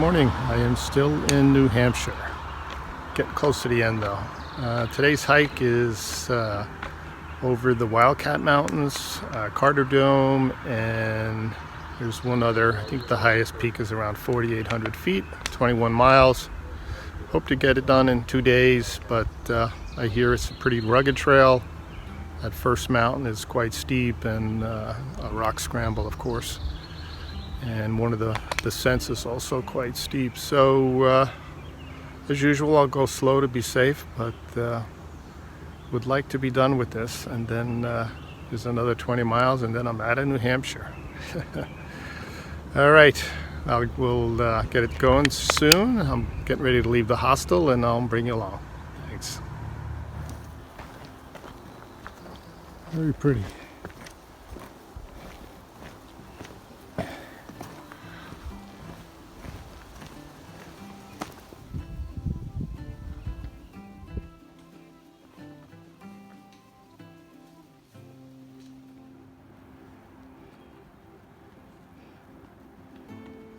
morning. I am still in New Hampshire. Getting close to the end though. Today's hike is over the Wildcat Mountains, Carter Dome, and there's one other. I think the highest peak is around 4,800 feet, 21 miles. Hope to get it done in 2 days, but I hear it's a pretty rugged trail. That first mountain is quite steep and a rock scramble, of course. And one of the descents is also quite steep. So as usual, I'll go slow to be safe, but would like to be done with this. And then there's another 20 miles and then I'm out of New Hampshire. All right, we'll get it going soon. I'm getting ready to leave the hostel and I'll bring you along. Thanks. Very pretty.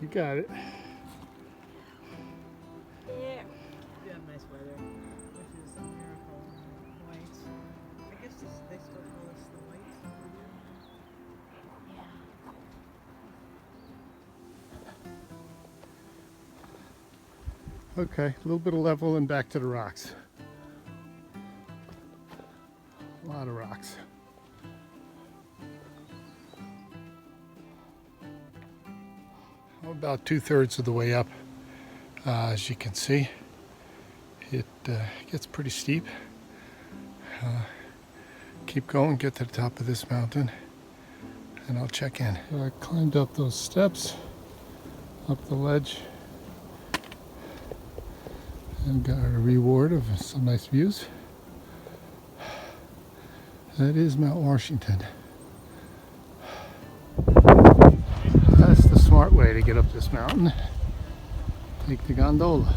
You got it. Yeah. We have nice weather, which is a miracle. White. I guess they still call us the whites. Yeah. Okay, a little bit of level and back to the rocks. A lot of rocks. I'm about 2/3 of the way up. As you can see, it gets pretty steep. Keep going, get to the top of this mountain, and I'll check in. I climbed up those steps, up the ledge, and got a reward of some nice views. That is Mount Washington. That's the smart way to get up this mountain. Take the gondola.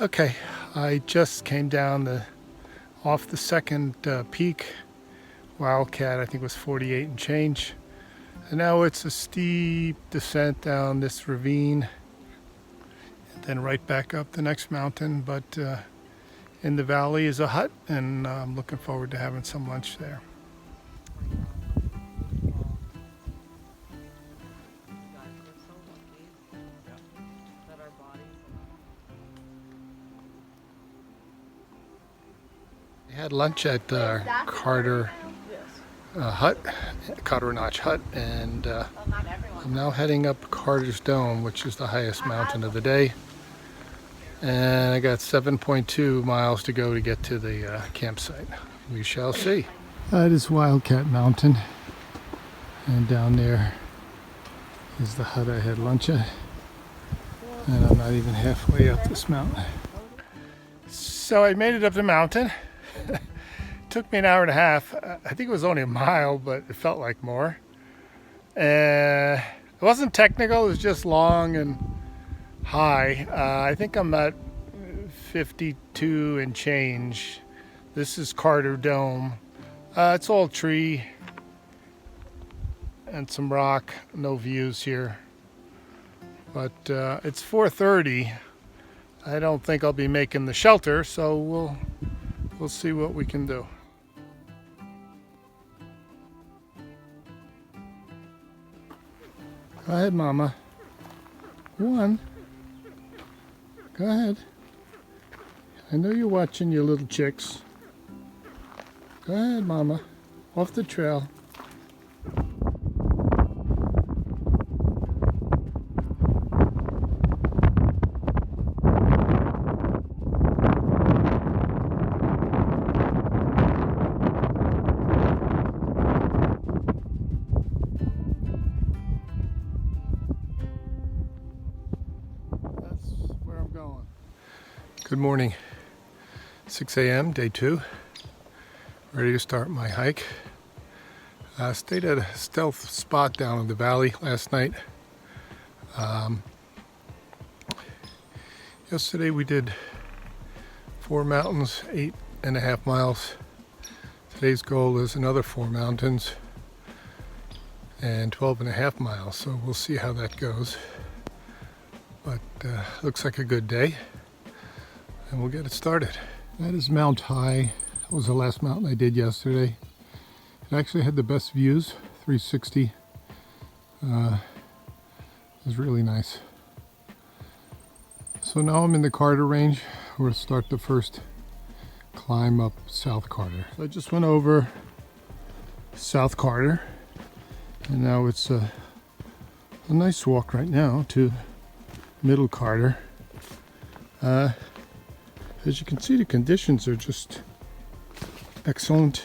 Okay, I just came down off the second peak. Wildcat, I think, was 48 and change. And now it's a steep descent down this ravine. And then right back up the next mountain. But in the valley is a hut, and I'm looking forward to having some lunch there. I had lunch at Carter Carter Notch Hut, and I'm now heading up Carter's Dome, which is the highest mountain of the day. And I got 7.2 miles to go to get to the campsite. We shall see. That is Wildcat Mountain, and down there is the hut I had lunch at. And I'm not even halfway up this mountain. So I made it up the mountain. Took me an hour and a half. I think it was only a mile, but it felt like more. It wasn't technical, it was just long and high. I think I'm at 52 and change. This is Carter Dome. It's all tree and some rock, no views here. But it's 4:30. I don't think I'll be making the shelter, so we'll see what we can do. Go ahead, Mama. One. Go ahead. I know you're watching your little chicks. Go ahead, Mama. Off the trail. Good morning. 6 a.m. day 2. Ready to start my hike. Stayed at a stealth spot down in the valley last night. Yesterday we did 4 mountains, 8.5 miles. Today's goal is another 4 mountains and 12.5 miles, so we'll see how that goes. But looks like a good day, and we'll get it started. That is Mount High. That was the last mountain I did yesterday. It actually had the best views, 360. It was really nice. So now I'm in the Carter range. We'll start the first climb up South Carter. So I just went over South Carter, and now it's a nice walk right now to Middle Carter. As you can see, the conditions are just excellent.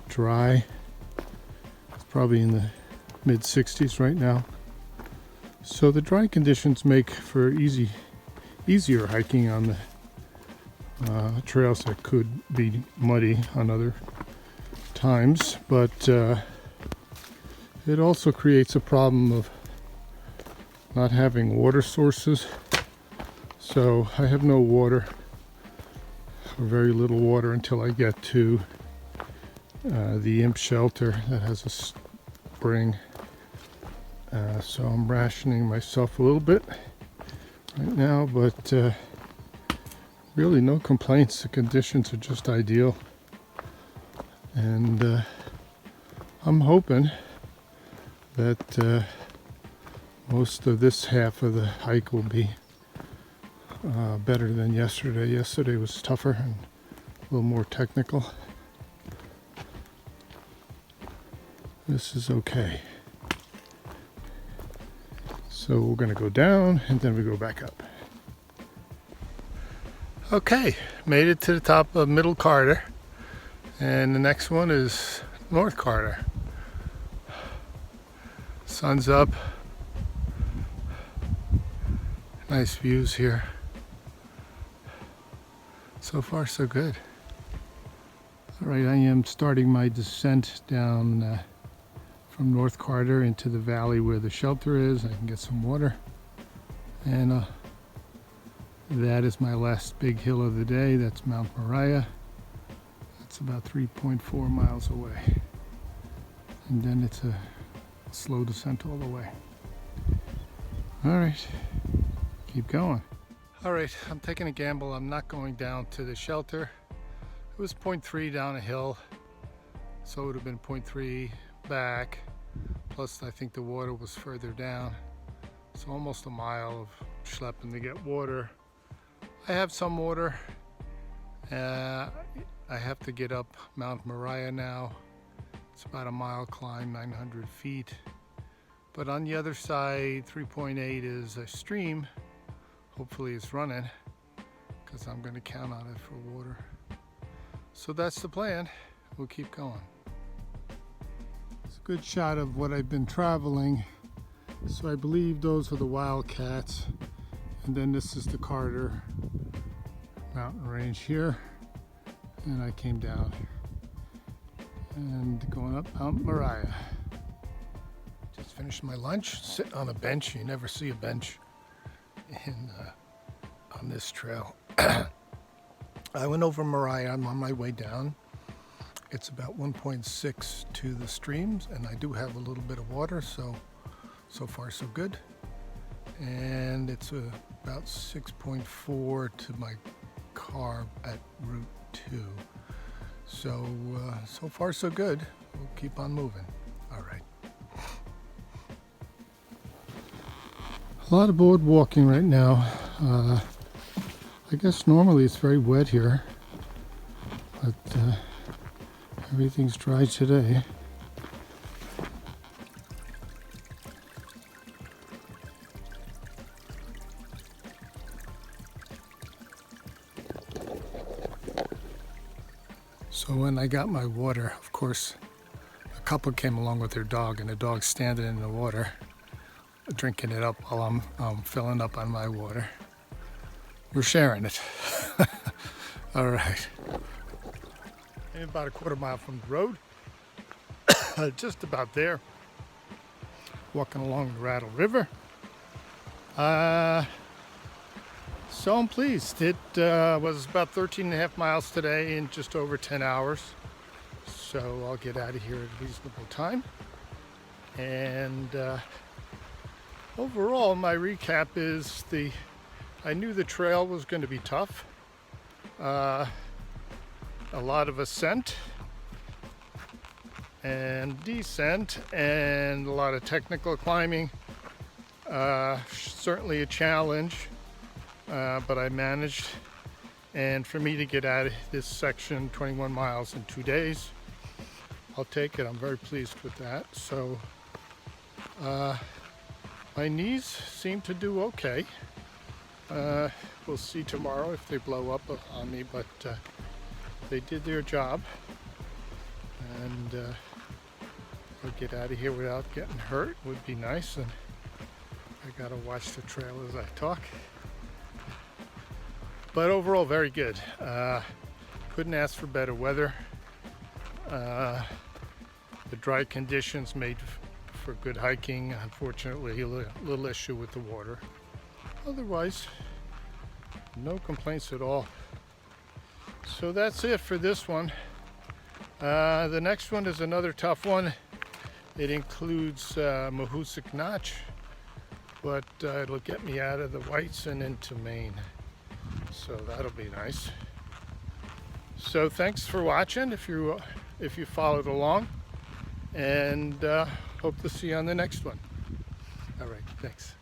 Dry. It's probably in the mid 60s right now. So the dry conditions make for easier hiking on the trails that could be muddy on other times, but it also creates a problem of not having water sources. So I have no water, or very little water, until I get to the Imp shelter that has a spring. So I'm rationing myself a little bit right now, but really no complaints. The conditions are just ideal, and I'm hoping that most of this half of the hike will be better than yesterday. Yesterday was tougher and a little more technical. This is okay. So we're going to go down and then we go back up. Okay, made it to the top of Middle Carter, and the next one is North Carter. Sun's up. Nice views here. So far so good. Alright, I am starting my descent down from North Carter into the valley where the shelter is. I can get some water, and that is my last big hill of the day. That's Mount Moriah. That's about 3.4 miles away, and then it's a slow descent all the way. Alright, keep going. Alright, I'm taking a gamble. I'm not going down to the shelter. It was 0.3 down a hill, so it would have been 0.3 back, plus I think the water was further down, so almost a mile of schlepping to get water. I have some water. I have to get up Mount Moriah now. It's about a mile climb, 900 feet, but on the other side 3.8 is a stream. Hopefully it's running, because I'm going to count on it for water. So that's the plan. We'll keep going. It's a good shot of what I've been traveling. So I believe those are the Wildcats, and then this is the Carter mountain range here, and I came down and going up Mount Moriah. Just finished my lunch, sitting on a bench. You never see a bench on this trail. I went over Moriah. I'm on my way down. It's about 1.6 to the streams, and I do have a little bit of water, so far so good. And it's about 6.4 to my car at Route 2. So far so good. We'll keep on moving. All right. A lot of board walking right now. I guess normally it's very wet here, but everything's dry today. So when I got my water, of course, a couple came along with their dog, and the dog's standing in the water, drinking it up while I'm filling up on my water. We're sharing it. All right. I'm about a quarter mile from the road. Just about there. Walking along the Rattle River. So I'm pleased. It was about 13 and a half miles today in just over 10 hours. So I'll get out of here at a reasonable time. And overall, my recap is I knew the trail was going to be tough. A lot of ascent and descent and a lot of technical climbing. Certainly a challenge, but I managed. And for me to get out of this section 21 miles in 2 days, I'll take it. I'm very pleased with that. So my knees seem to do okay. We'll see tomorrow if they blow up on me, but they did their job. And I'll get out of here without getting hurt. Would be nice. And I gotta watch the trail as I talk. But overall, very good. Couldn't ask for better weather. The dry conditions made for good hiking. Unfortunately, a little issue with the water. Otherwise, no complaints at all. So that's it for this one. The next one is another tough one. It includes Mahoosuc Notch, but it'll get me out of the Whites and into Maine. So that'll be nice. So thanks for watching if you followed along, and hope to see you on the next one. All right, thanks.